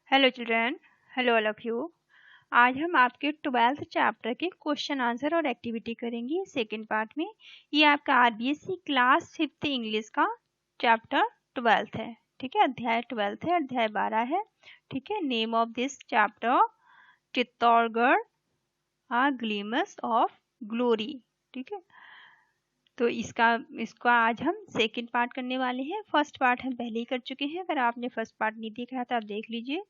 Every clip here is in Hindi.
Hello children, hello all of you. आज हम आपके 12th चैप्टर के क्वेश्चन आंसर और एक्टिविटी करेंगे सेकंड पार्ट में। ये आपका आरबीएससी क्लास 5th इंग्लिश का चैप्टर 12th है। ठीक है, अध्याय 12th है, अध्याय 12 है। ठीक है, name of this chapter Chittorgarh a glimpse of glory. ठीक है, तो इसका आज हम सेकंड पार्ट करने वाले हैं। फर्स्ट पार्ट हम पहले ही कर चुके हैं। अगर आपने फर्स्ट पार्ट नहीं देखा तो आप देख लीजिए।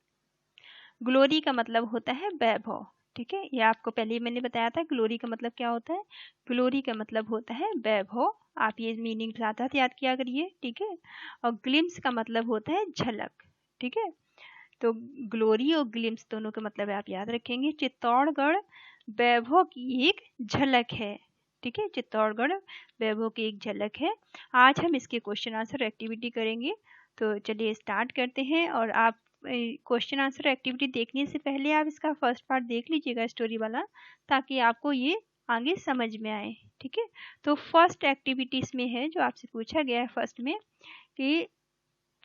ग्लोरी का मतलब होता है वैभव। ठीक है, ये आपको पहले ही मैंने बताया था ग्लोरी का मतलब क्या होता है। ग्लोरी का मतलब होता है वैभव। आप ये मीनिंग साथ साथ याद किया करिए। ठीक है, और ग्लिम्स का मतलब होता है झलक। ठीक है, तो ग्लोरी और ग्लिम्स दोनों का मतलब आप याद रखेंगे। चित्तौड़गढ़ वैभव की एक झलक है। ठीक है, चित्तौड़गढ़ वैभव की एक झलक है। आज हम इसके क्वेश्चन आंसर एक्टिविटी करेंगे। तो चलिए स्टार्ट करते हैं। और आप क्वेश्चन आंसर एक्टिविटी देखने से पहले आप इसका फर्स्ट पार्ट देख लीजिएगा स्टोरी वाला, ताकि आपको ये आगे समझ में आए। ठीक है, तो फर्स्ट एक्टिविटीज में है जो आपसे पूछा गया है फर्स्ट में कि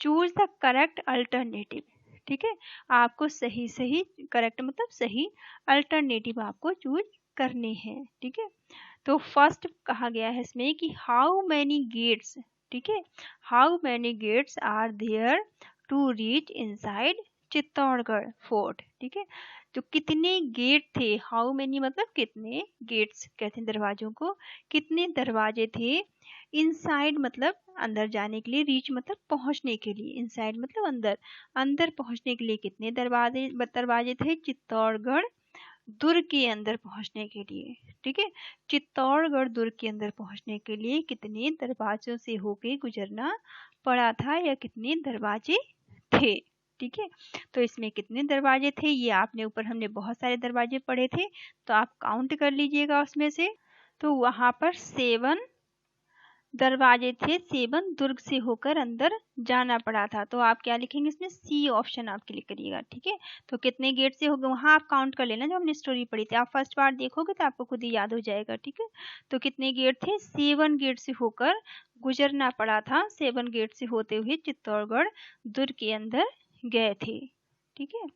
चूज द करेक्ट अल्टरनेटिव। ठीक है, आपको सही करेक्ट मतलब सही अल्टरनेटिव आपको चूज करने हैं। ठीक है, तो फर्स्ट कहा गया है इसमें कि हाउ मैनी गेट्स। ठीक है, how many gates are there to reach inside Chittorgarh fort. ठीक है, तो कितने गेट थे। हाउ मैनी मतलब कितने, गेट्स कहते हैं दरवाजों को। कितने दरवाजे थे। इनसाइड मतलब अंदर जाने के लिए, रीच मतलब पहुंचने के लिए, इनसाइड मतलब अंदर, अंदर पहुंचने के लिए कितने दरवाजे थे चित्तौड़गढ़ दुर्ग के अंदर पहुंचने के लिए। ठीक है, चित्तौड़गढ़ दुर्ग के अंदर पहुंचने के लिए कितने दरवाजों से होके गुजरना पड़ा था, या कितने दरवाजे थे। ठीक है, तो इसमें कितने दरवाजे थे ये आपने ऊपर हमने बहुत सारे दरवाजे पढ़े थे, तो आप काउंट कर लीजिएगा उसमें से। तो वहां पर 7 दरवाजे थे। 7 दुर्ग से होकर अंदर जाना पड़ा था। तो आप क्या लिखेंगे इसमें, सी ऑप्शन आप क्लिक करिएगा। ठीक है, तो कितने गेट से होगा वहां आप काउंट कर लेना। जो हमने स्टोरी पढ़ी थी आप फर्स्ट पार्ट देखोगे तो आपको खुद ही याद हो जाएगा। ठीक है, तो कितने गेट थे, 7 गेट से होकर गुजरना पड़ा था। 7 गेट से होते हुए चित्तौड़गढ़ दुर्ग के अंदर गए थे। ठीक है,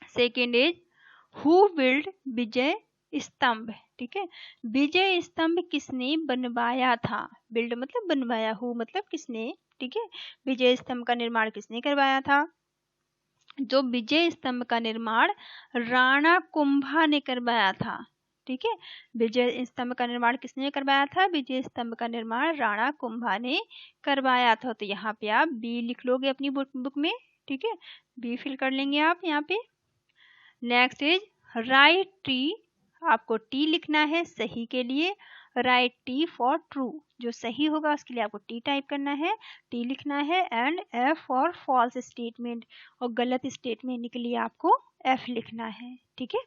सेकेंड इज हु बिल्ड विजय स्तंभ। ठीक है, विजय स्तंभ किसने बनवाया था। बिल्ड मतलब बनवाया, हु मतलब किसने। ठीक है, विजय स्तंभ का निर्माण किसने करवाया था। जो विजय स्तंभ का निर्माण राणा कुंभा ने करवाया था। ठीक है, विजय स्तंभ का निर्माण किसने करवाया था, विजय स्तंभ का निर्माण राणा कुंभा ने करवाया था। तो यहाँ पे आप बी लिख लोगे अपनी बुक में। ठीक है, बी फिल कर लेंगे आप यहाँ पे। नेक्स्ट इज राइट टी, आपको टी लिखना है सही के लिए। राइट टी फॉर ट्रू, जो सही होगा उसके लिए आपको टी टाइप करना है, टी लिखना है। And F for false statement, और गलत स्टेटमेंट के लिए आपको एफ लिखना है। ठीक है,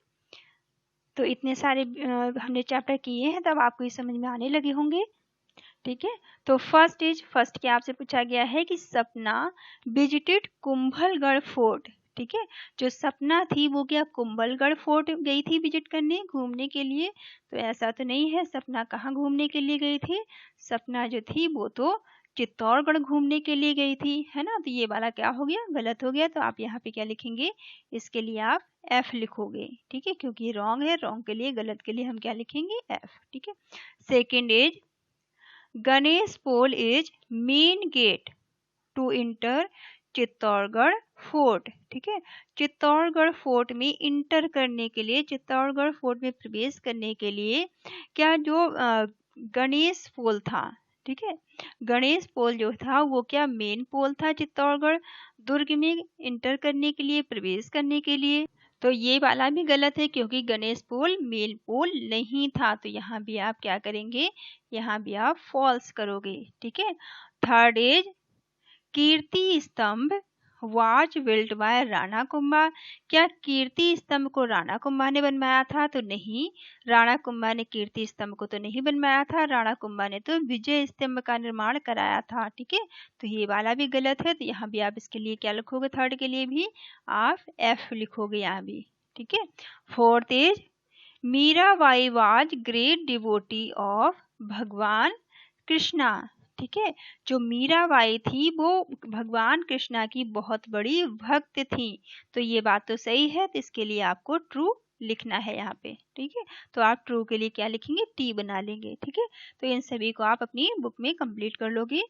तो इतने सारे हमने चैप्टर किए हैं, तब आपको ये समझ में आने लगे होंगे। ठीक है, तो फर्स्ट क्या आपसे पूछा गया है कि सपना विजिटेड कुंभलगढ़ फोर्ट। ठीक है, जो सपना थी वो क्या कुंभलगढ़ फोर्ट गई थी विजिट करने, घूमने के लिए। तो ऐसा तो नहीं है, सपना कहाँ घूमने के लिए गई थी, सपना जो थी वो तो चित्तौड़गढ़ घूमने के लिए गई थी, है ना। तो ये वाला क्या हो गया, गलत हो गया। तो आप यहाँ पे क्या लिखेंगे, इसके लिए आप एफ लिखोगे। ठीक है, क्योंकि ये रॉन्ग है, रॉन्ग के लिए, गलत के लिए हम क्या लिखेंगे, एफ। ठीक है, second is Ganesh Pol is main gate to enter Chittorgarh fort. ठीक है, चित्तौड़गढ़ फोर्ट में इंटर करने के लिए, चित्तौड़गढ़ फोर्ट में प्रवेश करने के लिए क्या जो गणेश पोल था। ठीक है, गणेश पोल जो था वो क्या मेन पोल था चित्तौड़गढ़ दुर्ग में इंटर करने के लिए, प्रवेश करने के लिए। तो ये वाला भी गलत है, क्योंकि गणेश पोल मेन पोल नहीं था। तो यहाँ भी आप क्या करेंगे, यहाँ भी आप फॉल्स करोगे। ठीक है, थर्ड इज कीर्ति स्तंभ was built by Rana Kumbha. क्या कीर्ति स्तंभ को राणा कुंभा ने बनवाया था, तो नहीं, राणा कुंभा ने कीर्ति स्तंभ को तो नहीं बनवाया था। राणा कुंभा ने तो विजय स्तंभ का निर्माण कराया था। ठीक है, तो ये वाला भी गलत है। तो यहाँ भी आप इसके लिए क्या लिखोगे, थर्ड के लिए भी आप एफ लिखोगे यहाँ भी। ठीक है, fourth is Mirabai was great devotee of भगवान कृष्णा। ठीक है। जो मीराबाई थी वो भगवान कृष्णा की बहुत बड़ी भक्त थी। तो ये बात तो सही है, तो इसके लिए आपको ट्रू लिखना है यहाँ पे। ठीक है, तो आप ट्रू के लिए क्या लिखेंगे, टी बना लेंगे। ठीक है, तो इन सभी को आप अपनी बुक में कंप्लीट कर लोगे।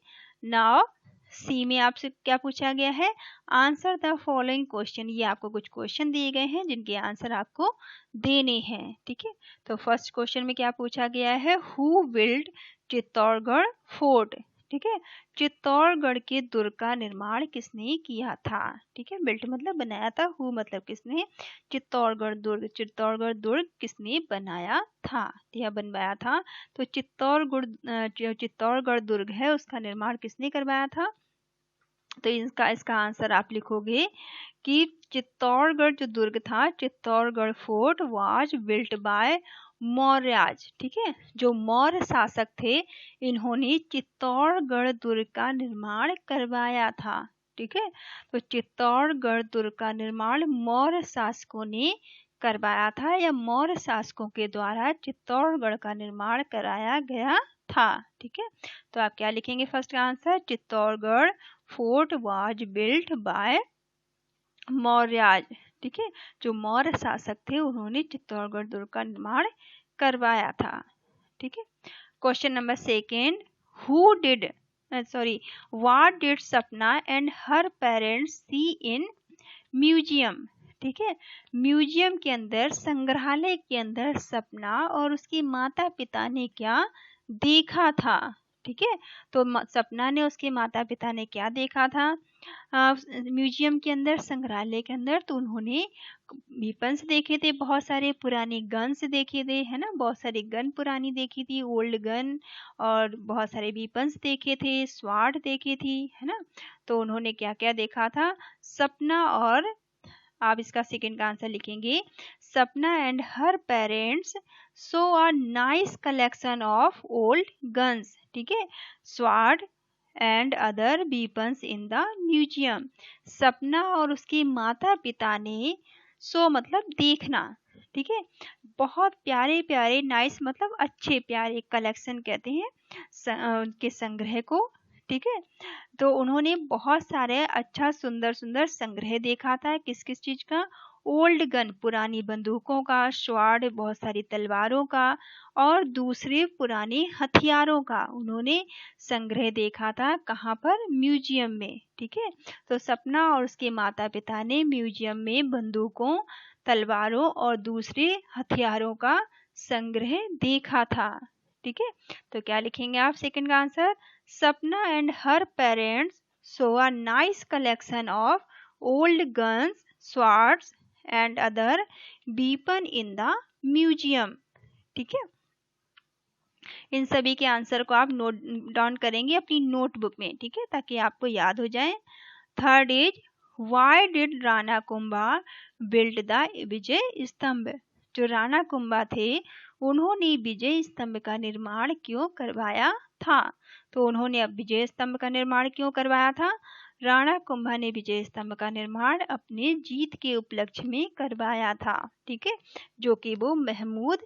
नाउ सी में आपसे क्या पूछा गया है, आंसर द फॉलोइंग क्वेश्चन। ये आपको कुछ क्वेश्चन दिए गए हैं जिनके आंसर आपको देने हैं। ठीक है, तो फर्स्ट क्वेश्चन में क्या पूछा गया है, हु बिल्ड चित्तौड़गढ़ फोर्ट। ठीक है, चित्तौड़गढ़ के दुर्ग का निर्माण किसने किया था। ठीक है, बिल्ट मतलब बनाया था, हु मतलब किसने, चित्तौड़गढ़ दुर्ग किसने बनाया था या बनवाया था। तो चित्तौड़गढ़ दुर्ग है उसका निर्माण किसने करवाया था। तो इसका आंसर आप लिखोगे कि चित्तौड़गढ़ जो दुर्ग था, Chittorgarh fort was built by Mauryas. ठीक है, जो मौर्य शासक थे इन्होंने चित्तौड़गढ़ दुर्ग का निर्माण करवाया था। ठीक है, तो चित्तौड़गढ़ दुर्ग का निर्माण मौर्य शासकों ने करवाया था या मौर्य शासकों के द्वारा चित्तौड़गढ़ का निर्माण कराया गया था। ठीक है, तो आप क्या लिखेंगे, फर्स्ट का answer Chittorgarh fort was built by Mauryas. ठीक है, जो मौर्य शासक थे उन्होंने चित्तौड़गढ़ दुर्ग का निर्माण करवाया था। ठीक है, question number second, who did what did Sapna and her parents see in museum. ठीक है, म्यूजियम के अंदर, संग्रहालय के अंदर सपना और उसके माता पिता ने क्या देखा था। ठीक है, तो सपना ने, उसके माता पिता ने क्या देखा था म्यूजियम के अंदर, संग्रहालय के अंदर। तो उन्होंने वीपन्स देखे थे, बहुत सारे पुराने गन्स देखे थे, है ना, बहुत सारी गन पुरानी देखी थी, ओल्ड गन, और बहुत सारे वीपन्स देखे थे, स्वार्ड देखे थी, है ना। तो उन्होंने क्या क्या देखा था, सपना और, आप इसका सेकंड का आंसर लिखेंगे, सपना and her parents so a nice collection of old guns. ठीक है, sword and other weapons in the museum. सपना और उसके माता पिता ने, सो मतलब देखना, ठीक है, बहुत प्यारे प्यारे, नाइस मतलब अच्छे, प्यारे, कलेक्शन कहते हैं उनके संग्रह को। ठीक है, तो उन्होंने बहुत सारे अच्छा सुंदर सुंदर संग्रह देखा था, किस किस चीज का, ओल्ड गन पुरानी बंदूकों का, स्वार्ड बहुत सारी तलवारों का, और दूसरे पुराने हथियारों का उन्होंने संग्रह देखा था। कहाँ पर, म्यूजियम में। ठीक है, तो सपना और उसके माता पिता ने म्यूजियम में बंदूकों, तलवारों और दूसरे हथियारों का संग्रह देखा था। ठीक है, तो क्या लिखेंगे आप सेकंड का आंसर, सपना and her parents so a nice collection of old guns, swords and other weapon in the museum. ठीक है, इन सभी के आंसर को आप नोट डाउन करेंगे अपनी नोटबुक में। ठीक है, ताकि आपको याद हो जाए। Third is, why did Rana Kumbha build the Vijay Stambh. जो राणा कुंभा थे उन्होंने विजय स्तंभ का निर्माण क्यों करवाया था। तो उन्होंने अब विजय स्तंभ का निर्माण क्यों करवाया था, राणा कुंभा ने विजय स्तंभ का निर्माण अपने जीत के उपलक्ष्य में करवाया था। ठीक है, जो कि वो महमूद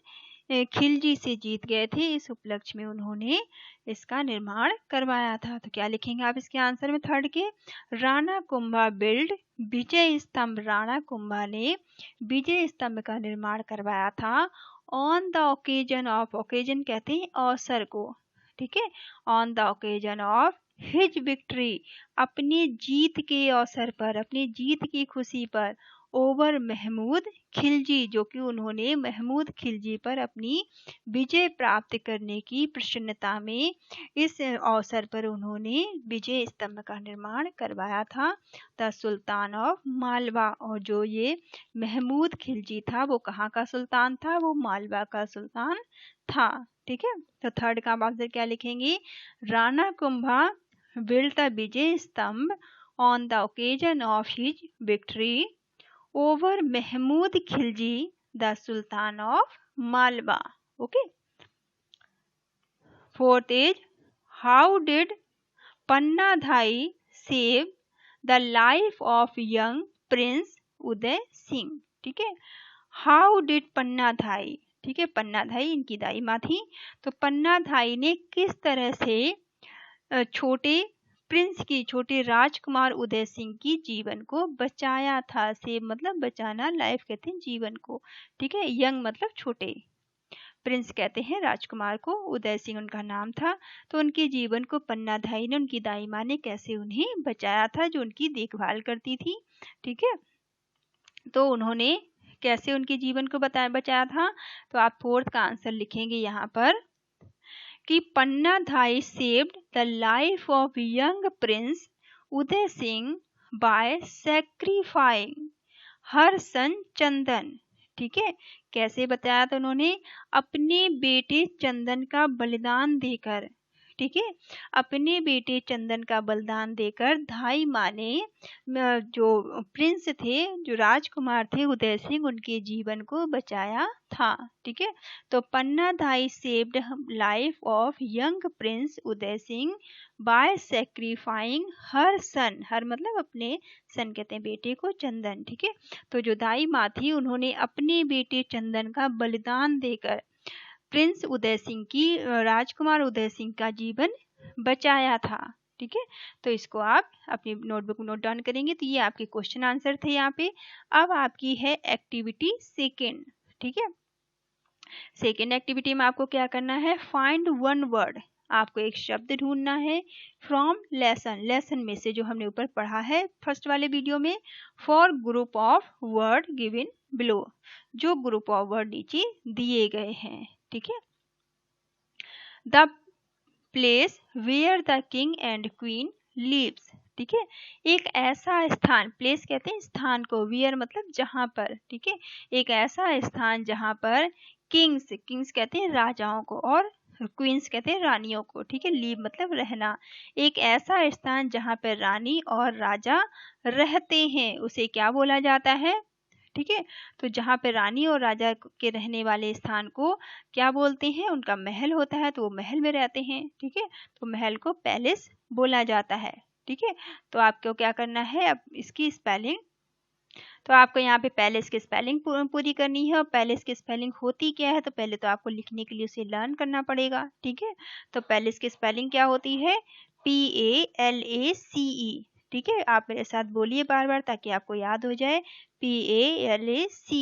खिलजी से जीत गए थे, इस उपलक्ष्य में उन्होंने इसका निर्माण करवाया था। तो क्या लिखेंगे आप इसके आंसर में थर्ड के, राणा कुंभा बिल्ड विजय स्तंभ। राणा कुंभा ने विजय स्तंभ का निर्माण करवाया था on the occasion of, occasion कहते हैं अवसर को। ठीक है, on the occasion of his victory, अपनी जीत के अवसर पर, अपनी जीत की खुशी पर, ओवर महमूद खिलजी, जो कि उन्होंने महमूद खिलजी पर अपनी विजय प्राप्त करने की प्रसन्नता में इस अवसर पर उन्होंने विजय स्तंभ का निर्माण करवाया था, द सुल्तान ऑफ मालवा। और जो ये महमूद खिलजी था वो कहाँ का सुल्तान था, वो मालवा का सुल्तान था। ठीक है, तो थर्ड का आंसर क्या लिखेंगे, Rana Kumbha built the Vijay Stambh on the occasion of his victory over Mahmud Khilji the sultan of Malwa. Okay, fourth is, how did Pannadhai save the life of young prince उदय सिंह। ठीक है, हाउ डिड पन्नाधाई, ठीक है, पन्नाधाई इनकी दाई माँ थी, तो पन्नाधाई ने किस तरह से छोटे प्रिंस की, छोटे राजकुमार उदय सिंह की जीवन को बचाया था। सेव मतलब बचाना, लाइफ कहते हैं जीवन को, ठीक है। यंग मतलब छोटे, प्रिंस कहते हैं राजकुमार को, उदय सिंह उनका नाम था। तो उनके जीवन को पन्नाधाई ने, उनकी दाई माँ ने कैसे उन्हें बचाया था, जो उनकी देखभाल करती थी, ठीक है। तो उन्होंने कैसे उनके जीवन को बचाया था। तो आप फोर्थ का आंसर लिखेंगे यहाँ पर कि Pannadhai saved the life of young prince Uday Singh by sacrificing her son Chandan, ठीक है। कैसे बताया था उन्होंने, अपने बेटे चंदन का बलिदान देकर, ठीक है। अपने बेटे चंदन का बलिदान देकर धाई माँ ने जो प्रिंस थे, जो राजकुमार थे उदय सिंह, उनके जीवन को बचाया था, ठीक है। तो Pannadhai saved life of young prince Uday Singh by sacrificing her son, her मतलब अपने, सन कहते हैं बेटे को, चंदन, ठीक है। तो जो दाई माँ थी, उन्होंने अपने बेटे चंदन का बलिदान देकर प्रिंस उदय सिंह की, राजकुमार उदय सिंह का जीवन बचाया था, ठीक है। तो इसको आप अपनी नोटबुक में नोट डाउन करेंगे। तो ये आपके क्वेश्चन आंसर थे यहाँ पे। अब आपकी है एक्टिविटी सेकेंड, ठीक है। सेकेंड एक्टिविटी में आपको क्या करना है, फाइंड वन वर्ड, आपको एक शब्द ढूंढना है फ्रॉम लेसन, लेसन में से जो हमने ऊपर पढ़ा है फर्स्ट वाले वीडियो में, for group of word given below, जो ग्रुप ऑफ वर्ड नीचे दिए गए हैं, ठीक है। The place where the king and queen lives, ठीक है। एक ऐसा स्थान, प्लेस कहते हैं स्थान को, वेयर मतलब जहां पर, ठीक है। एक ऐसा स्थान जहां पर किंग्स, किंग्स कहते हैं राजाओं को, और क्वींस कहते हैं रानियों को, ठीक है। लीव मतलब रहना। एक ऐसा स्थान जहां पर रानी और राजा रहते हैं, उसे क्या बोला जाता है, ठीक है। तो जहाँ पे रानी और राजा के रहने वाले स्थान को क्या बोलते हैं, उनका महल होता है, तो वो महल में रहते हैं, ठीक है। तो महल को पैलेस बोला जाता है, ठीक है। तो आपको क्या करना है, अब इसकी स्पेलिंग, तो आपको यहाँ पे पैलेस की स्पेलिंग पूरी करनी है। और पैलेस की स्पेलिंग होती क्या है, तो पहले तो आपको लिखने के लिए उसे लर्न करना पड़ेगा, ठीक है। तो पैलेस की स्पेलिंग क्या होती है, PALACE, ठीक है। आप मेरे साथ बोलिए बार बार ताकि आपको याद हो जाए, PALACE,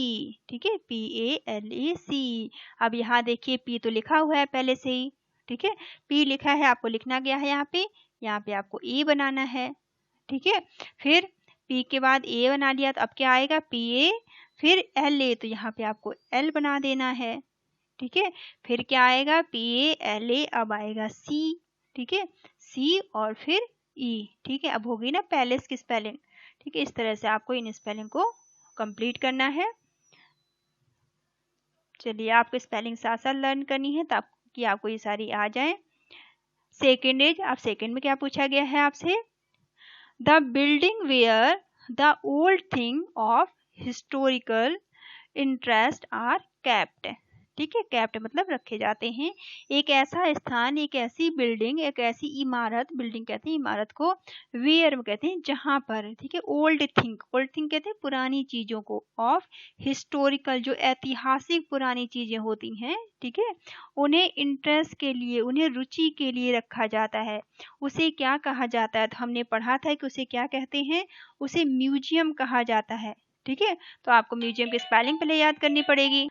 ठीक है, PALACE। अब यहाँ देखिए P तो लिखा हुआ है पहले से ही, ठीक है। P लिखा है, आपको लिखना गया है यहाँ पे आपको A बनाना है, ठीक है। फिर P के बाद A बना लिया, तो अब क्या आएगा, PA, फिर LA, तो यहाँ पे आपको L बना देना है, ठीक है। फिर क्या आएगा, PALA, अब आएगा C, ठीक है, C और फिर E, ठीक है। अब हो गई ना पैलेस की स्पेलिंग, ठीक है। इस तरह से आपको इन स्पेलिंग को कंप्लीट करना है। चलिए, आपको स्पेलिंग साथ साथ लर्न करनी है ताकि आपको ये सारी आ जाए। सेकेंड इज, आप सेकेंड में क्या पूछा गया है आपसे, the building where the old thing of historical interest are kept, ठीक है। केप्ट मतलब रखे जाते हैं। एक ऐसा स्थान, एक ऐसी बिल्डिंग, एक ऐसी इमारत, बिल्डिंग कहते हैं इमारत को, वेयर कहते हैं जहां पर, ठीक है। ओल्ड थिंग, ओल्ड थिंग कहते हैं पुरानी चीजों को, ऑफ हिस्टोरिकल जो ऐतिहासिक पुरानी चीजें होती हैं, ठीक है, उन्हें इंटरेस्ट के लिए, उन्हें रुचि के लिए रखा जाता है। उसे क्या कहा जाता है, तो हमने पढ़ा था कि उसे क्या कहते हैं, उसे म्यूजियम कहा जाता है, ठीक है। तो आपको म्यूजियम की स्पेलिंग पहले याद करनी पड़ेगी,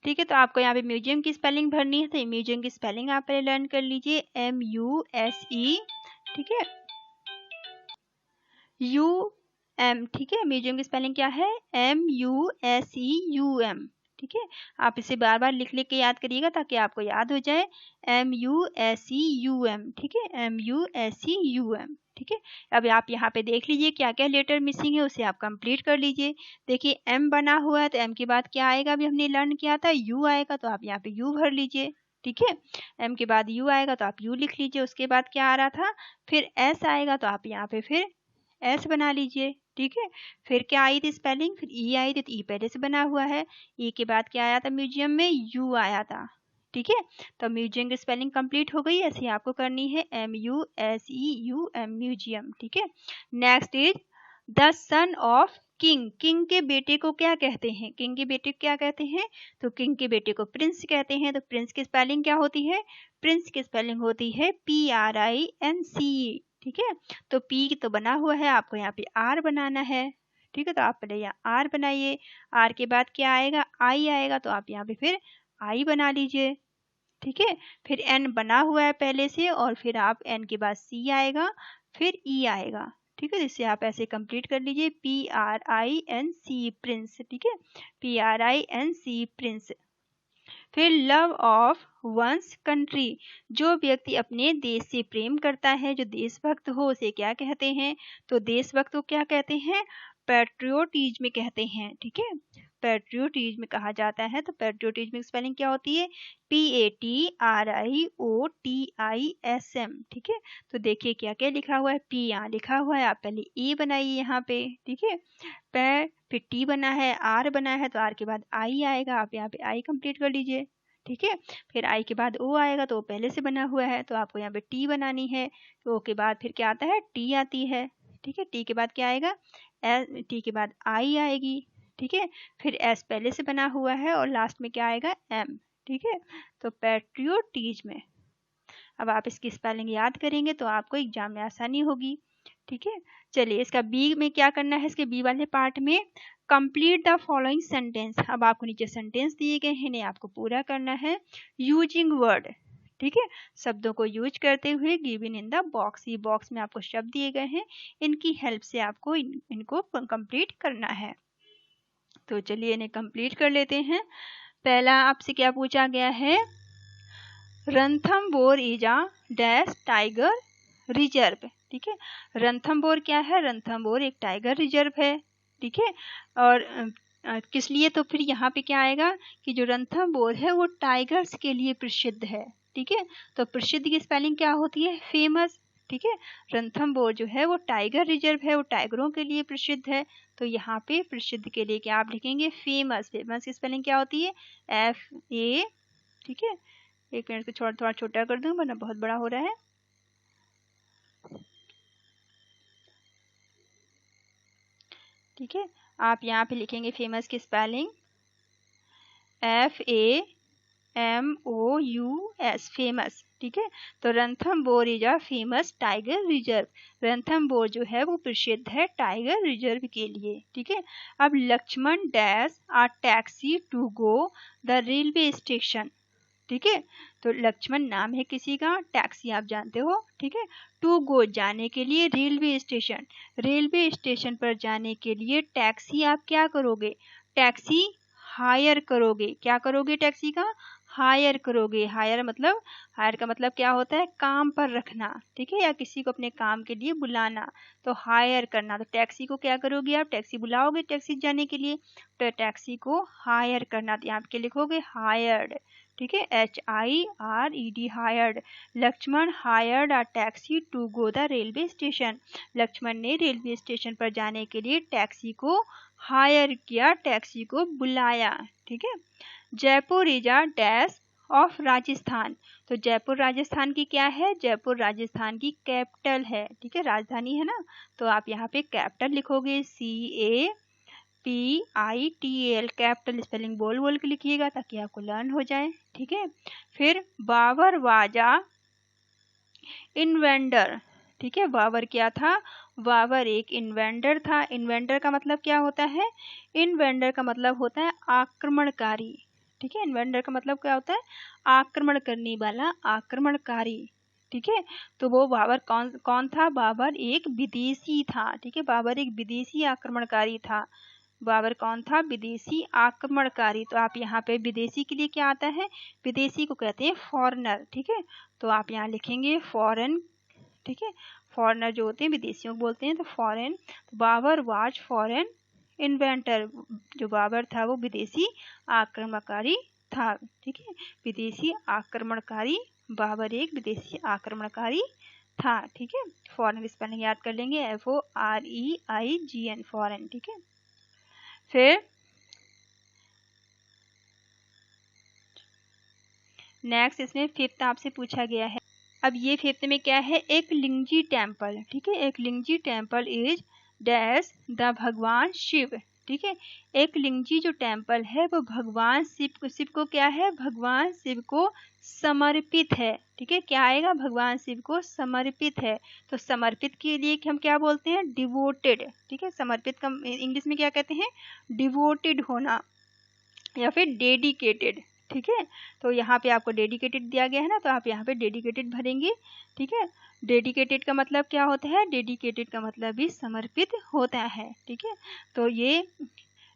ठीक है। तो आपको यहाँ पे म्यूजियम की स्पेलिंग भरनी है, तो म्यूजियम की स्पेलिंग आप पहले लर्न कर लीजिए, MUSE, ठीक है, UM, ठीक है। म्यूजियम की स्पेलिंग क्या है, MUSEUM, ठीक है। आप इसे बार बार लिख लिख के याद करिएगा ताकि आपको याद हो जाए, MUSEUM, ठीक है, MUSEUM, ठीक है। अब आप यहाँ पे देख लीजिए क्या क्या लेटर मिसिंग है, उसे आप कंप्लीट कर लीजिए। देखिए M बना हुआ है, तो M के बाद क्या आएगा, अभी हमने लर्न किया था, U आएगा, तो आप यहाँ पे U भर लीजिए, ठीक है। M के बाद U आएगा, तो आप U लिख लीजिए। उसके बाद क्या आ रहा था, फिर S आएगा, तो आप यहाँ पे फिर S बना लीजिए, ठीक है। फिर क्या आई थी स्पेलिंग, फिर E आई थी, तो E पहले से बना हुआ है। E के बाद क्या आया था म्यूजियम में, U आया था, ठीक है। तो म्यूजियम की स्पेलिंग कंप्लीट हो गई, ऐसे आपको करनी है, MUSEUM, म्यूजियम, ठीक है। Next is the son of king, king के बेटे को क्या कहते हैं? किंग के बेटे को क्या कहते हैं? तो किंग के बेटे को प्रिंस कहते हैं। तो प्रिंस की स्पेलिंग क्या होती है? प्रिंस की स्पेलिंग होती है PRINCE। ठीक है, तो P तो बना हुआ है, आपको यहाँ पे R बनाना है। ठीक है, तो आप पहले यहाँ R बनाइए, R के बाद क्या आएगा? I आएगा, तो आप यहाँ पे फिर I बना लीजिए। ठीक है, फिर N बना हुआ है पहले से, और फिर आप N के बाद C आएगा, फिर E आएगा। ठीक है, जिससे आप ऐसे कंप्लीट कर लीजिए PRINC प्रिंस। ठीक है, PRINC प्रिंस। फिर लव ऑफ वंस कंट्री, जो व्यक्ति अपने देश से प्रेम करता है, जो देशभक्त हो, उसे क्या कहते हैं? तो देशभक्त को क्या कहते हैं? पैट्रियोटिज्म कहते हैं। ठीक है, पैट्रियोटिज्म कहा जाता है। तो पैट्रियोटिज्म की स्पेलिंग क्या होती है? PATRIOTISM। ठीक है, तो देखिए क्या क्या लिखा हुआ है। P यहाँ लिखा हुआ है, आप पहले E बनाइए यहाँ पे। ठीक है, फिर T बना है, R बना है, तो R के बाद I आएगा, आप यहाँ पे I कंप्लीट कर लीजिए। ठीक है, फिर I के बाद O आएगा, तो वो पहले से बना हुआ है, तो आपको यहाँ पे T बनानी है। तो O के बाद फिर क्या आता है? T आती है। ठीक है, T के बाद क्या आएगा? T के बाद I आएगी। ठीक है, फिर S पहले से बना हुआ है, और लास्ट में क्या आएगा? M। ठीक है, तो पैट्रियोटिज्म। अब आप इसकी स्पेलिंग याद करेंगे तो आपको एग्जाम में आसानी होगी। ठीक है, चलिए इसका बी में क्या करना है? इसके बी वाले पार्ट में कंप्लीट द फॉलोइंग सेंटेंस। अब आपको नीचे सेंटेंस दिए गए हैं, इन्हें आपको पूरा करना है यूजिंग वर्ड। ठीक है, शब्दों को यूज करते हुए गिवन इन द बॉक्स। ये बॉक्स में आपको शब्द दिए गए हैं, इनकी हेल्प से आपको इनको कंप्लीट करना है। तो चलिए इन्हें कंप्लीट कर लेते हैं। पहला आपसे क्या पूछा गया है? Ranthambore is a dash tiger reserve. ठीक है, रणथंबोर क्या है? रणथंबोर एक टाइगर रिजर्व है। ठीक है, और किस लिए? तो फिर यहाँ पे क्या आएगा कि जो रणथंबोर है वो टाइगर्स के लिए प्रसिद्ध है। ठीक है, तो प्रसिद्ध की स्पेलिंग क्या होती है? फेमस। ठीक है, रणथंबोर जो है वो टाइगर रिजर्व है, वो टाइगरों के लिए प्रसिद्ध है। तो यहाँ पे प्रसिद्ध के लिए क्या आप लिखेंगे? फेमस। फेमस की स्पेलिंग क्या होती है? FA। ठीक है, एक मिनट को थोड़ा छोटा कर दूं वरना बहुत बड़ा हो रहा है। ठीक है, आप यहाँ पे लिखेंगे फेमस की स्पेलिंग FAMOUS, फेमस। ठीक है, तो Ranthambore is a famous tiger reserve. Ranthambore जो है वो प्रसिद्ध है टाइगर रिजर्व के लिए। ठीक है, अब Lakshman dash a taxi to go the railway station. ठीक है, तो लक्ष्मण नाम है किसी का, टैक्सी आप जानते हो। ठीक है, टू गो जाने के लिए, रेलवे स्टेशन, रेलवे स्टेशन पर जाने के लिए टैक्सी आप क्या करोगे? टैक्सी हायर करोगे। क्या करोगे? टैक्सी का हायर करोगे। हायर मतलब, हायर का मतलब क्या होता है? काम पर रखना। ठीक है, या किसी को अपने काम के लिए बुलाना, तो हायर करना। तो टैक्सी को क्या करोगे? आप टैक्सी बुलाओगे टैक्सी जाने के लिए, तो टैक्सी को हायर करना। तो यहाँ पे लिखोगे हायर्ड। ठीक है, HIRED, hired. Lakshman hired a taxi to go the railway station. Lakshman ने रेलवे स्टेशन पर जाने के लिए टैक्सी को हायर किया, टैक्सी को बुलाया। ठीक है, Jaipur is a dash of Rajasthan. तो जयपुर राजस्थान की क्या है? जयपुर राजस्थान की कैपिटल है। ठीक है, राजधानी है ना, तो आप यहाँ पे कैपिटल लिखोगे CAPITAL, कैपिटल। स्पेलिंग बोल बोल के लिखिएगा ताकि आपको लर्न हो जाए। ठीक है, फिर बाबर वाजा इन्वेंटर। ठीक है, बाबर क्या था? बाबर एक इन्वेंटर था। इन्वेंटर का मतलब क्या होता है? इन्वेंटर का मतलब होता है आक्रमणकारी। ठीक है, इन्वेंटर का मतलब क्या होता है? आक्रमण करने वाला, आक्रमणकारी। ठीक है, तो वो बाबर कौन था? बाबर एक विदेशी था। ठीक है, बाबर एक विदेशी आक्रमणकारी था। बाबर कौन था? विदेशी आक्रमणकारी। तो आप यहाँ पे विदेशी के लिए क्या आता है? विदेशी को कहते हैं फॉरेनर। ठीक है, तो आप यहाँ लिखेंगे फॉरेन। ठीक है, फॉरेनर जो होते हैं विदेशियों को बोलते हैं, तो फॉरेन। तो बाबर वाज फॉरेन इन्वेंटर। जो बाबर था वो विदेशी आक्रमणकारी था। ठीक है, विदेशी आक्रमणकारी, बाबर एक विदेशी आक्रमणकारी था। ठीक है, फॉरेन स्पेलिंग याद कर लेंगे FOREIGN, फॉरेन। ठीक है, फिर नेक्स्ट इसमें फिफ्थ आपसे पूछा गया है। अब ये फिफ्थ में क्या है? एक लिंगजी टेम्पल। ठीक है, एक लिंगजी टेम्पल इज डैश द भगवान शिव। ठीक है, एकलिंगजी जो टेम्पल है वो भगवान शिव को क्या है, भगवान शिव को समर्पित है। ठीक है, क्या आएगा, भगवान शिव को समर्पित है। तो समर्पित के लिए हम क्या बोलते हैं, डिवोटेड। ठीक है, समर्पित का इंग्लिश में क्या कहते हैं, डिवोटेड होना या फिर डेडिकेटेड। ठीक है, तो यहाँ पे आपको डेडिकेटेड दिया गया है ना, तो आप यहाँ पे डेडिकेटेड भरेंगे। ठीक है, डेडिकेटेड का मतलब क्या होता है, डेडिकेटेड का मतलब भी समर्पित होता है। ठीक है, तो ये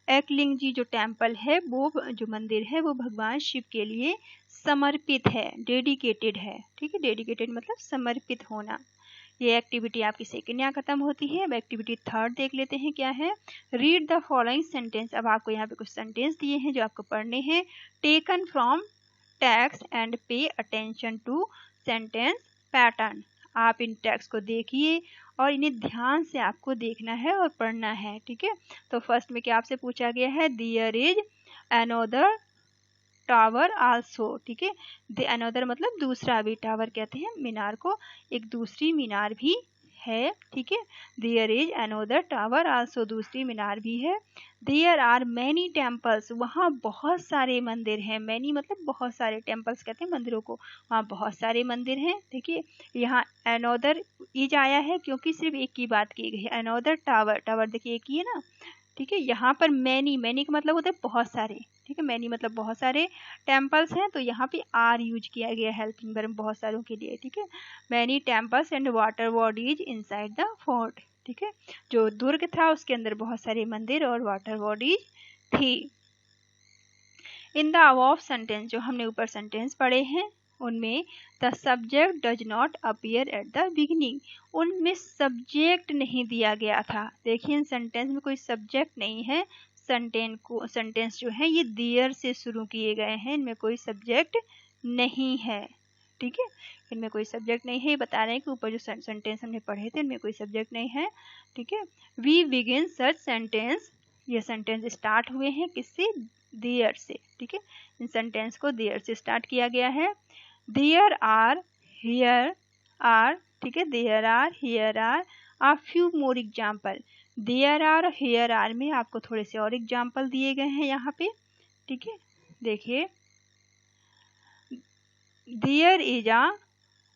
एकलिंगजी जो टेम्पल है, वो जो मंदिर है वो भगवान शिव के लिए समर्पित है, डेडिकेटेड है। ठीक है, डेडिकेटेड मतलब समर्पित होना। ये एक्टिविटी आपकी सेकेंड यहाँ खत्म होती है। अब एक्टिविटी थर्ड देख लेते हैं क्या है। Read the following sentence. अब आपको यहाँ पे कुछ सेंटेंस दिए हैं जो आपको पढ़ने हैं। Taken from text and pay attention to sentence pattern. आप इन टेक्स्ट को देखिए और इन्हें ध्यान से आपको देखना है और पढ़ना है। ठीक है, तो फर्स्ट में क्या आपसे पूछा गया है, there is another tower also. ठीक है, द अनदर मतलब दूसरा भी, टावर कहते हैं मीनार को, एक दूसरी मीनार भी है। ठीक है, there is another tower also, दूसरी मीनार भी है। देयर आर मैनी टेम्पल्स, वहाँ बहुत सारे मंदिर हैं। मैनी मतलब बहुत सारे, टेम्पल्स कहते हैं मंदिरों को, वहाँ बहुत सारे मंदिर हैं। देखिए यहाँ अनदर इज आया है क्योंकि सिर्फ एक की बात की गई है। अनदर टावर, टावर देखिए एक ही है ना। ठीक है, यहाँ पर मैनी, मैनी का मतलब होता है बहुत सारे। ठीक है, मैनी मतलब बहुत सारे टेम्पल्स हैं, तो यहाँ पे आर यूज किया गया हेल्पिंग वर्ब बहुत सारों के लिए। ठीक है, many temples and water bodies inside the fort. ठीक है, जो दुर्ग था उसके अंदर बहुत सारे मंदिर और वाटर बॉडीज थी। इन द अबव सेंटेंस, जो हमने ऊपर सेंटेंस पढ़े हैं उनमें the subject does not appear at the beginning, उनमें सब्जेक्ट नहीं दिया गया था। देखिए इन सेंटेंस में कोई सब्जेक्ट नहीं है। सेंटेंस जो है ये देयर से शुरू किए गए हैं, इनमें कोई सब्जेक्ट नहीं है। ठीक है, इनमें कोई सब्जेक्ट नहीं है, ये बता रहे हैं कि ऊपर जो सेंटेंस हमने पढ़े थे इनमें कोई सब्जेक्ट नहीं है। ठीक है, वी बिगिन सच सेंटेंस, ये सेंटेंस स्टार्ट हुए हैं किससे, देयर से। ठीक है, इन सेंटेंस को देयर से स्टार्ट किया गया है। There are, here are. ठीक है, there are, here are a few more example. There are और हियर आर में आपको थोड़े से और एग्जाम्पल दिए गए हैं यहाँ पे। ठीक है, देखिए there is a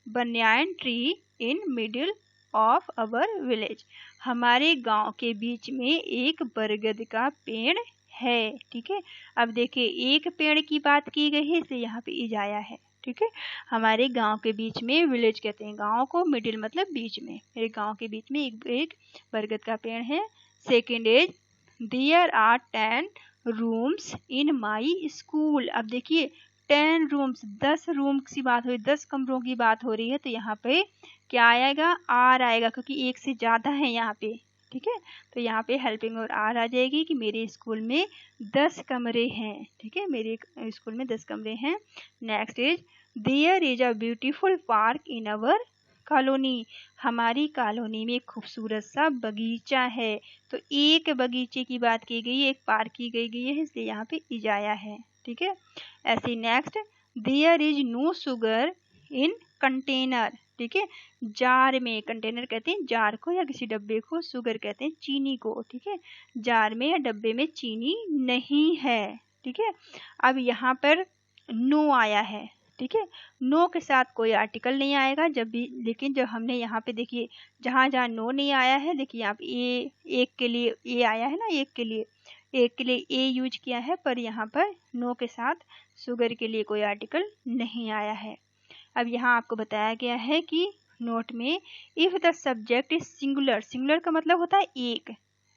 banyan tree in middle of our village, हमारे गांव के बीच में एक बरगद का पेड़ है। ठीक है, अब देखिए एक पेड़ की बात की गई है इसलिए यहाँ पे इज आया है। ठीक है, हमारे गांव के बीच में, विलेज कहते हैं गांव को, मिडिल मतलब बीच में, मेरे गांव के बीच में एक बरगद का पेड़ है। Second is there are 10 rooms in my school. अब देखिए 10 रूम्स, 10 रूम की बात हो रही, 10 कमरों की बात हो रही है, तो यहाँ पे क्या आएगा, आर आएगा क्योंकि एक से ज्यादा है यहाँ पे। ठीक है, तो यहाँ पे हेल्पिंग और आर आ जाएगी कि मेरे स्कूल में 10 कमरे हैं। ठीक है, मेरे स्कूल में 10 कमरे हैं। Next is there is a beautiful park in our colony, हमारी कॉलोनी में खूबसूरत सा बगीचा है। तो एक बगीचे की बात की गई है, एक पार्क की गई है, इसलिए यहाँ पे इज आया है। ठीक है, ऐसे next there is no sugar in container. ठीक है, जार में, कंटेनर कहते हैं जार को या किसी डब्बे को, शुगर कहते हैं चीनी को। ठीक है, जार में या डब्बे में चीनी नहीं है। ठीक है, अब यहाँ पर नो आया है। ठीक है, नो के साथ कोई आर्टिकल नहीं आएगा जब भी, लेकिन जब हमने यहाँ पे देखिए जहाँ जहाँ नो नहीं आया है, देखिए यहाँ पे ए, एक के लिए ए आया है ना, एक के लिए ए यूज किया है, पर यहाँ पर नो के साथ शुगर के लिए कोई आर्टिकल नहीं आया है। अब यहाँ आपको बताया गया है कि नोट में if the subject is singular, singular का मतलब होता है एक।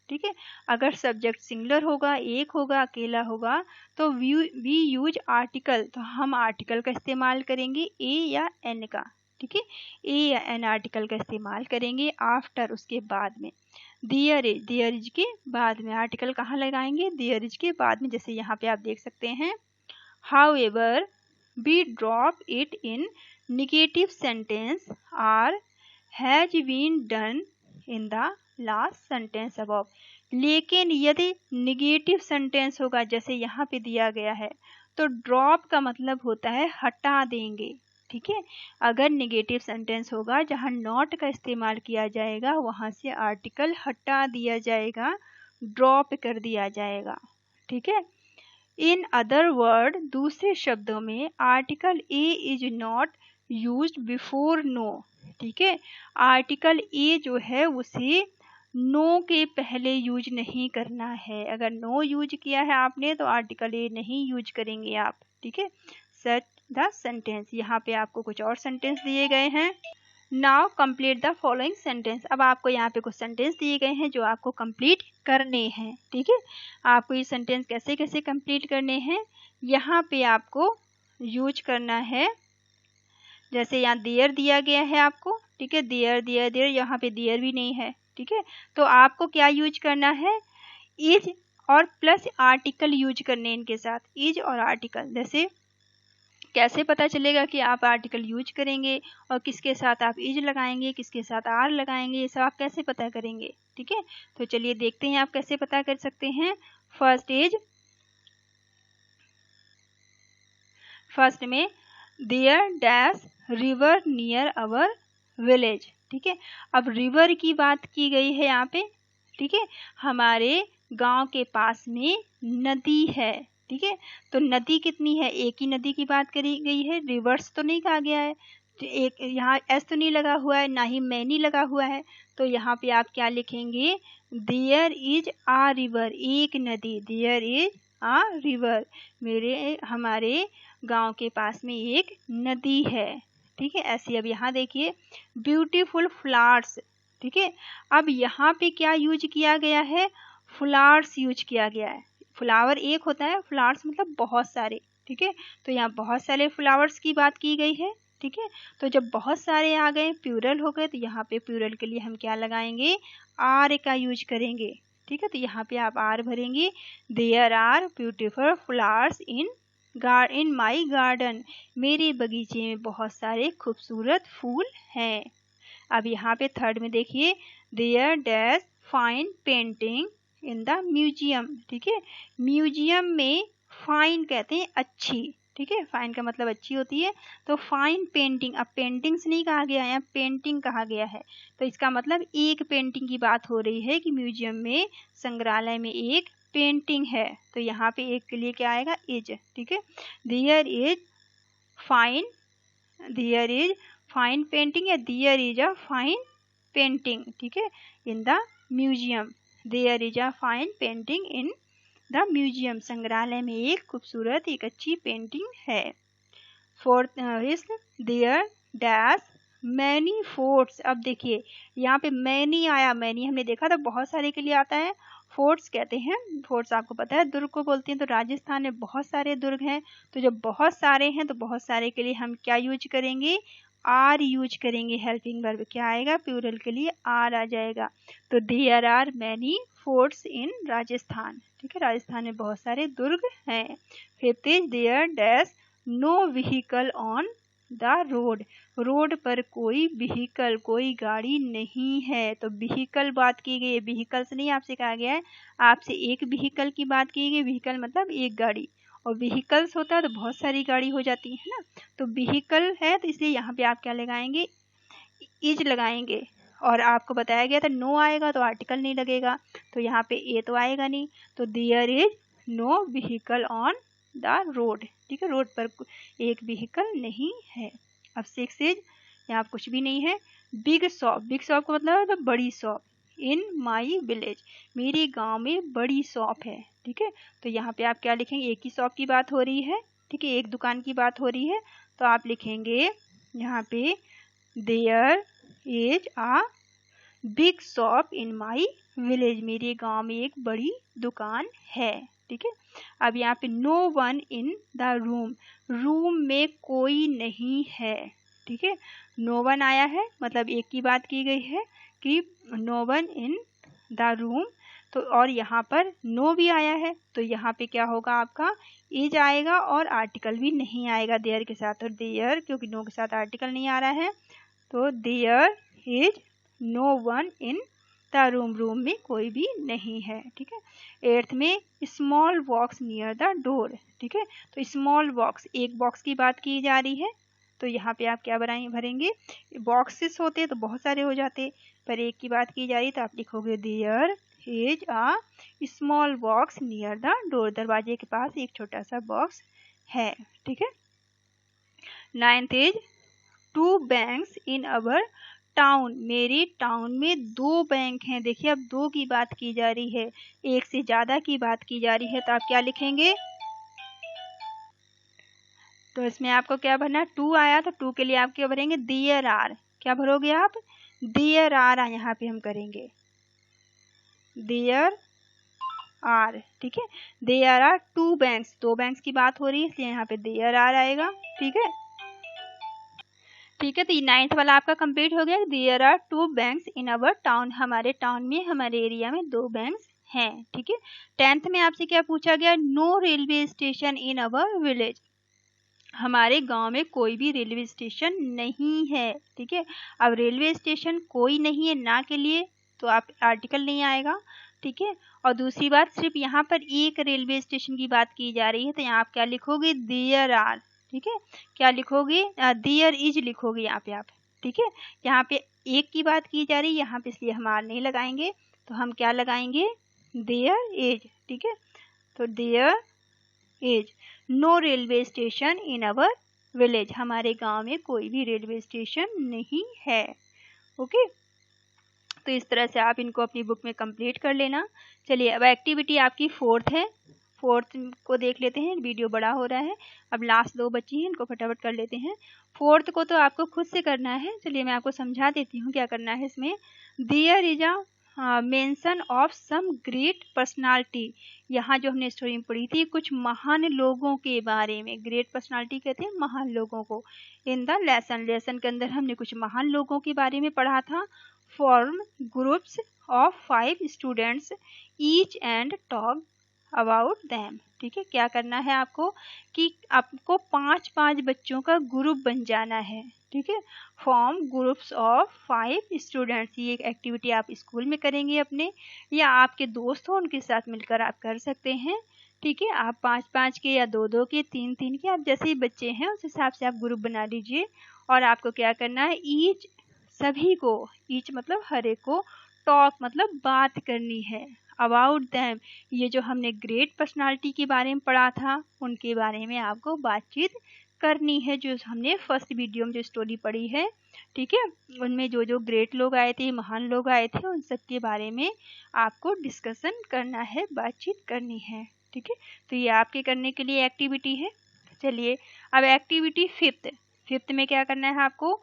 ठीक है, अगर सब्जेक्ट सिंगुलर होगा, एक होगा, अकेला होगा, तो वी यूज आर्टिकल, तो हम आर्टिकल का इस्तेमाल करेंगे ए या एन का। ठीक है, ए या एन आर्टिकल का इस्तेमाल करेंगे आफ्टर, उसके बाद में। देयर इज के बाद में आर्टिकल कहाँ लगाएंगे, देयर इज के बाद में, जैसे यहाँ पे आप देख सकते हैं। However we drop it in negative sentence or has been done in the last sentence above। लेकिन यदि निगेटिव सेंटेंस होगा जैसे यहाँ पे दिया गया है, तो ड्रॉप का मतलब होता है हटा देंगे। ठीक है। अगर नेगेटिव सेंटेंस होगा जहाँ नॉट का इस्तेमाल किया जाएगा वहाँ से आर्टिकल हटा दिया जाएगा, ड्रॉप कर दिया जाएगा। ठीक है। इन अदर वर्ड, दूसरे शब्दों में article a is not used before no. ठीक है। आर्टिकल ए जो है उसे नो के पहले यूज नहीं करना है। अगर नो यूज किया है आपने तो आर्टिकल ए नहीं यूज करेंगे आप। ठीक है। सच द सेंटेंस। यहाँ पे आपको कुछ और सेंटेंस दिए गए हैं। Now complete the following sentence. अब आपको यहाँ पे कुछ सेंटेंस दिए गए हैं जो आपको कंप्लीट करने हैं। ठीक है। आपको ये सेंटेंस कैसे कैसे कंप्लीट करने हैं, यहाँ पे आपको यूज करना है। जैसे यहाँ देयर दिया गया है आपको। ठीक है। देयर देयर देयर, यहाँ पे देयर भी नहीं है। ठीक है। तो आपको क्या यूज करना है, इज और प्लस आर्टिकल यूज करने इनके साथ, इज और आर्टिकल। जैसे कैसे पता चलेगा कि आप आर्टिकल यूज करेंगे और किसके साथ आप इज लगाएंगे, किसके साथ आर लगाएंगे, ये सब आप कैसे पता करेंगे। ठीक है। तो चलिए देखते हैं आप कैसे पता कर सकते हैं। फर्स्ट इज, फर्स्ट में there dash river near our village. ठीक है। अब रिवर की बात की गई है यहाँ पे। ठीक है। हमारे गांव के पास में नदी है। ठीक है। तो नदी कितनी है, एक ही नदी की बात करी गई है, रिवर्स तो नहीं कहा गया है। एक यहाँ एस तो नहीं लगा हुआ है, ना ही मैनी लगा हुआ है। तो यहाँ पे आप क्या लिखेंगे, देयर इज आ रिवर, एक नदी, देयर इज आ रिवर, हमारे गांव के पास में एक नदी है। ठीक है। ऐसे अब यहाँ देखिए ब्यूटीफुल फ्लावर्स। ठीक है। अब यहाँ पे क्या यूज किया गया है, फ्लावर्स यूज किया गया है। फ्लावर एक होता है, फ्लावर्स मतलब बहुत सारे। ठीक है। तो यहाँ बहुत सारे फ्लावर्स की बात की गई है। ठीक है। तो जब बहुत सारे आ गए, प्लूरल हो गए, तो यहाँ पे प्लूरल के लिए हम क्या लगाएंगे, आर का यूज करेंगे। ठीक है। तो यहाँ पे आप आर भरेंगे। There are beautiful flowers in my garden, मेरे बगीचे में बहुत सारे खूबसूरत फूल हैं। अब यहाँ पे थर्ड में देखिए, there dash fine painting in the museum. ठीक है। म्यूजियम में फाइन कहते हैं अच्छी। ठीक है। फाइन का मतलब अच्छी होती है। तो फाइन पेंटिंग, अब पेंटिंग्स नहीं कहा गया है, पेंटिंग कहा गया है। तो इसका मतलब एक पेंटिंग की बात हो रही है कि म्यूजियम में, संग्रहालय में एक पेंटिंग है। तो यहाँ पे एक के लिए क्या आएगा, इज। ठीक है। There is fine, there is fine painting या there is a fine painting. ठीक है। In the museum, there is a fine painting in the museum, संग्रहालय में एक खूबसूरत, एक अच्छी पेंटिंग है। Fourth is there dash many forts. अब देखिए यहाँ पे मैनी आया, मैनी हमने देखा था बहुत सारे के लिए आता है। फोर्ट्स कहते हैं, फोर्ट्स आपको पता है दुर्ग को बोलते हैं। तो राजस्थान में बहुत सारे दुर्ग हैं। तो जब बहुत सारे हैं तो बहुत सारे के लिए हम क्या यूज करेंगे, आर यूज करेंगे। हेल्पिंग वर्ब क्या आएगा, प्लूरल के लिए आर आ जाएगा। तो there are many forts in Rajasthan. ठीक है। राजस्थान में बहुत सारे दुर्ग हैं। Fifth is there dash no vehicle on the road, road पर कोई व्हीकल, कोई गाड़ी नहीं है। तो व्हीकल बात की गई है, व्हीकल से नहीं आपसे कहा गया है, आपसे एक व्हीकल की बात की गई। व्हीकल मतलब एक गाड़ी, और व्हीकल्स होता है तो बहुत सारी गाड़ी हो जाती है ना। तो व्हीकल है तो इसलिए यहाँ पे आप क्या लगाएंगे, इज लगाएंगे। और आपको बताया गया था नो आएगा तो आर्टिकल नहीं लगेगा, तो यहाँ पे ए तो आएगा नहीं। तो there is no vehicle on the road. ठीक है। रोड पर एक व्हीकल नहीं है। अब सिक्स इज, यहाँ कुछ भी नहीं है। बिग शॉप, बिग शॉप का मतलब है बड़ी शॉप। इन माई विलेज, मेरे गांव में बड़ी शॉप है। ठीक है। तो यहाँ पे आप क्या लिखेंगे, एक ही शॉप की बात हो रही है। ठीक है। एक दुकान की बात हो रही है। तो आप लिखेंगे यहाँ पे there is a big shop in my village, मेरे गांव में एक बड़ी दुकान है। ठीक है। अब यहाँ पे no one in the room, room में कोई नहीं है। ठीक है। नो वन आया है मतलब एक की बात की गई है कि no one in the room. तो और यहाँ पर नो भी आया है, तो यहाँ पे क्या होगा आपका, इज आएगा और आर्टिकल भी नहीं आएगा देयर के साथ। और देयर क्योंकि नो के साथ आर्टिकल नहीं आ रहा है, तो there is no one in the room, room में कोई भी नहीं है। ठीक है। एट्थ में small box near the door. ठीक है। तो स्मॉल बॉक्स, एक बॉक्स की बात की जा रही है। तो यहाँ पे आप क्या भरेंगे, बॉक्सेस होते हैं तो बहुत सारे हो जाते, पर एक की बात की जा रही तो आप लिखोगे there is a small box near the door, दरवाजे के पास एक छोटा सा बॉक्स है। ठीक है। 9th is 2 banks in our town, मेरे टाउन में 2 बैंक हैं। देखिए अब 2 की बात की जा रही है, एक से ज्यादा की बात की जा रही है, तो आप क्या लिखेंगे, तो इसमें आपको क्या भरना, 2 आया तो 2 के लिए आप क्या भरेंगे, देयर आर, क्या भरोगे आप, देयर आर, यहाँ पे हम करेंगे देयर आर। ठीक है, देयर आर 2 बैंक्स, 2 बैंक्स की बात हो रही है इसलिए यहाँ पे देयर आर आएगा। ठीक है। ठीक है, तो ये 9th वाला आपका कंप्लीट हो गया। There are 2 banks in our town, हमारे टाउन में, हमारे एरिया में 2 बैंक्स हैं। ठीक है। 10th में आपसे क्या पूछा गया, no railway station in our village, हमारे गांव में कोई भी रेलवे स्टेशन नहीं है। ठीक है, अब रेलवे स्टेशन कोई नहीं है ना के लिए तो आप आर्टिकल नहीं आएगा। ठीक है, और दूसरी बात सिर्फ यहाँ पर एक रेलवे स्टेशन की बात की जा रही है तो यहाँ आप क्या लिखोगे, देयर आर। ठीक है, क्या लिखोगे, देयर इज लिखोगे यहाँ पे आप। ठीक है, यहाँ पे एक की बात की जा रही है यहाँ पे, इसलिए हम आर नहीं लगाएंगे, तो हम क्या लगाएंगे, देयर इज। ठीक है, तो there is no railway station in our village, हमारे गांव में कोई भी रेलवे स्टेशन नहीं है। ओके, तो इस तरह से आप इनको अपनी बुक में कंप्लीट कर लेना। चलिए अब एक्टिविटी आपकी 4th है, 4th को देख लेते हैं, वीडियो बड़ा हो रहा है, अब लास्ट 2 बची हैं, इनको फटाफट कर लेते हैं। 4th को तो आपको खुद से करना है, चलिए मैं आपको समझा देती हूँ क्या करना है इसमें। There is a mention of some great personality, यहाँ जो हमने स्टोरी में पढ़ी थी कुछ महान लोगों के बारे में, ग्रेट पर्सनालिटी कहते हैं महान लोगों को। इन द लेसन के अंदर हमने कुछ महान लोगों के बारे में पढ़ा था। Form groups of 5 students each and talk about them. ठीक है, क्या करना है आपको कि आपको 5-5 बच्चों का ग्रुप बन जाना है। ठीक है, फॉर्म ग्रुप्स ऑफ 5 स्टूडेंट्स, ये एक एक्टिविटी आप स्कूल में करेंगे अपने, या आपके दोस्त हो उनके साथ मिलकर आप कर सकते हैं। ठीक है, आप 5-5 के या 2-2 के 3-3 के, आप जैसे ही बच्चे हैं उस हिसाब से आप ग्रुप बना लीजिए। और आपको क्या करना है, ईच, सभी को, ईच मतलब हर एक को, टॉक मतलब बात करनी है, अबाउट दैम, ये जो हमने ग्रेट पर्सनालिटी के बारे में पढ़ा था उनके बारे में आपको बातचीत करनी है, जो हमने फर्स्ट वीडियो में जो स्टोरी पढ़ी है। ठीक है, उनमें जो जो ग्रेट लोग आए थे, महान लोग आए थे, उन सब के बारे में आपको डिस्कशन करना है, बातचीत करनी है। ठीक है, तो ये आपके करने के लिए एक्टिविटी है। चलिए अब एक्टिविटी 5th में क्या करना है आपको,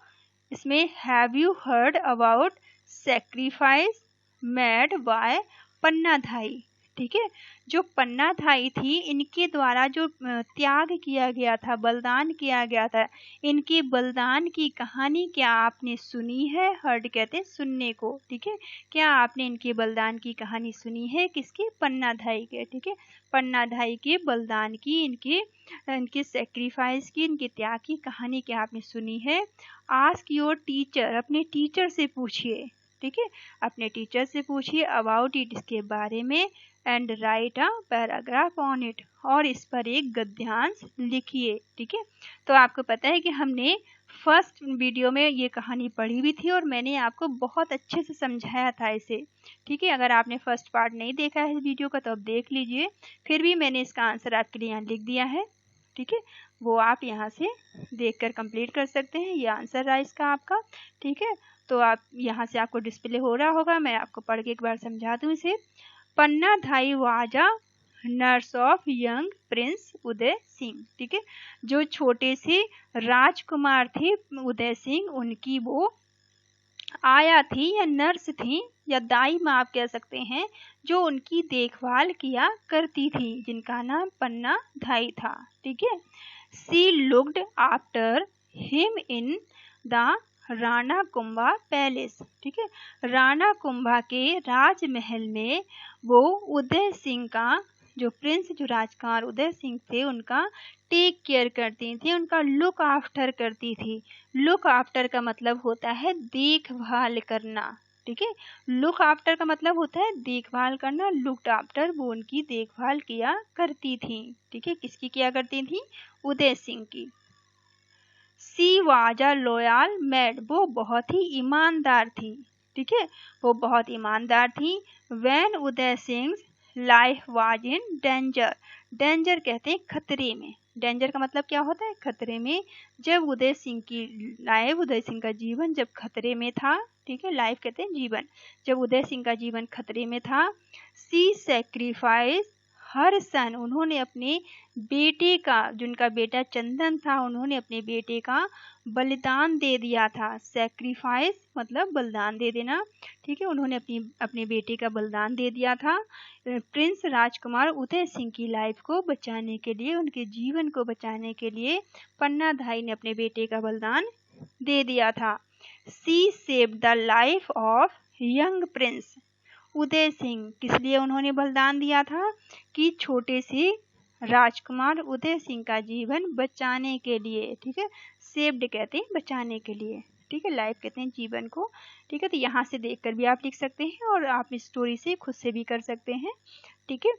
इसमें have you heard about sacrifice made by Pannadhai. ठीक है, जो पन्नाधाई थी इनके द्वारा जो त्याग किया गया था, बलिदान किया गया था, इनके बलिदान की कहानी क्या आपने सुनी है, हर्ड कहते हैं सुनने को। ठीक है, क्या आपने इनके बलिदान की कहानी सुनी है, किसके, पन्नाधाई के। ठीक है, पन्नाधाई के बलिदान की, इनके सेक्रीफाइस की, इनके त्याग की कहानी क्या आपने सुनी है। आस्क योर टीचर, अपने टीचर से पूछिए। ठीक है, अपने टीचर से पूछिए अबाउट इट, इसके बारे में, and right a paragraph on it, और इस पर एक गद्यांश लिखिए। ठीक है, तो आपको पता है कि हमने फर्स्ट वीडियो में ये कहानी पढ़ी हुई थी और मैंने आपको बहुत अच्छे से समझाया था इसे। ठीक है, अगर आपने फर्स्ट पार्ट नहीं देखा है इस वीडियो का तो अब देख लीजिए, फिर भी मैंने इसका आंसर आपके लिए यहाँ लिख दिया है। ठीक है, वो आप यहाँ से देखकर कंप्लीट कर सकते हैं, ये आंसर रहा इसका आपका। ठीक है, तो आप यहाँ से आपको डिस्प्ले हो रहा होगा, मैं आपको पढ़ के एक बार समझा दूँ इसे। Pannadhai was a nurse of young prince उदय सिंह। ठीक है, जो छोटे से राजकुमार थे उदय सिंह, उनकी वो आया थी या नर्स थी या दाई माँ आप कह सकते हैं, जो उनकी देखभाल किया करती थी, जिनका नाम पन्नाधाई था। ठीक है, she looked after him in the Rana Kumbha palace. ठीक है, राणा कुंभा के राजमहल में वो उदय सिंह का, जो प्रिंस, जो राजकुमार उदय सिंह थे, उनका टेक केयर करती थी, उनका लुक आफ्टर करती थी। लुक आफ्टर का मतलब होता है देखभाल करना। ठीक है, लुक आफ्टर का मतलब होता है देखभाल करना, लुक्ड आफ्टर, वो उनकी देखभाल किया करती थी। ठीक है, किसकी किया करती थी, उदय सिंह की। She was a loyal mad, वो बहुत ही ईमानदार थी, ठीक है, वो बहुत ईमानदार थी। When Uday Singh life was in danger, danger कहते हैं खतरे में, डेंजर का मतलब क्या होता है, खतरे में। जब उदय सिंह की लाइफ, उदय सिंह का जीवन जब खतरे में था, ठीक है, लाइफ कहते हैं जीवन, जब उदय सिंह का जीवन खतरे में था, सी सेक्रीफाइस हर सन, उन्होंने अपने बेटे का, जिनका बेटा चंदन था, उन्होंने अपने बेटे का बलिदान दे दिया था। सेक्रीफाइस मतलब बलिदान दे देना, ठीक है, उन्होंने अपने बेटे का बलिदान दे दिया था प्रिंस राजकुमार उदय सिंह की लाइफ को बचाने के लिए, उनके जीवन को बचाने के लिए पन्नाधाई ने अपने बेटे का बलिदान दे दिया था। She saved the life of young prince, उदय सिंह किस लिए उन्होंने बलिदान दिया था कि छोटे से राजकुमार उदय सिंह का जीवन बचाने के लिए, ठीक है, सेव्ड कहते हैं बचाने के लिए, ठीक है, लाइफ कहते हैं जीवन को, ठीक है। तो यहाँ से देखकर भी आप लिख सकते हैं और आप इस स्टोरी से खुद से भी कर सकते हैं, ठीक है।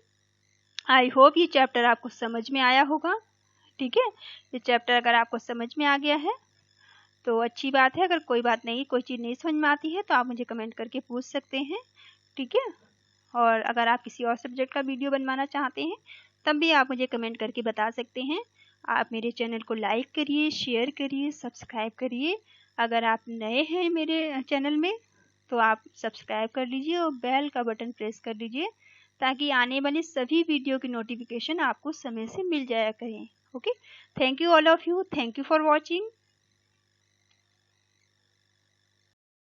आई होप ये चैप्टर आपको समझ में आया होगा, ठीक है। ये चैप्टर अगर आपको समझ में आ गया है तो अच्छी बात है, अगर कोई बात नहीं, कोई चीज़ नहीं समझ में आती है तो आप मुझे कमेंट करके पूछ सकते हैं, ठीक है। और अगर आप किसी और सब्जेक्ट का वीडियो बनवाना चाहते हैं तब भी आप मुझे कमेंट करके बता सकते हैं। आप मेरे चैनल को लाइक करिए, शेयर करिए, सब्सक्राइब करिए। अगर आप नए हैं मेरे चैनल में तो आप सब्सक्राइब कर लीजिए और बेल का बटन प्रेस कर लीजिए ताकि आने वाली सभी वीडियो की नोटिफिकेशन आपको समय से मिल जाया करें। Okay, thank you all of you, thank you for watching.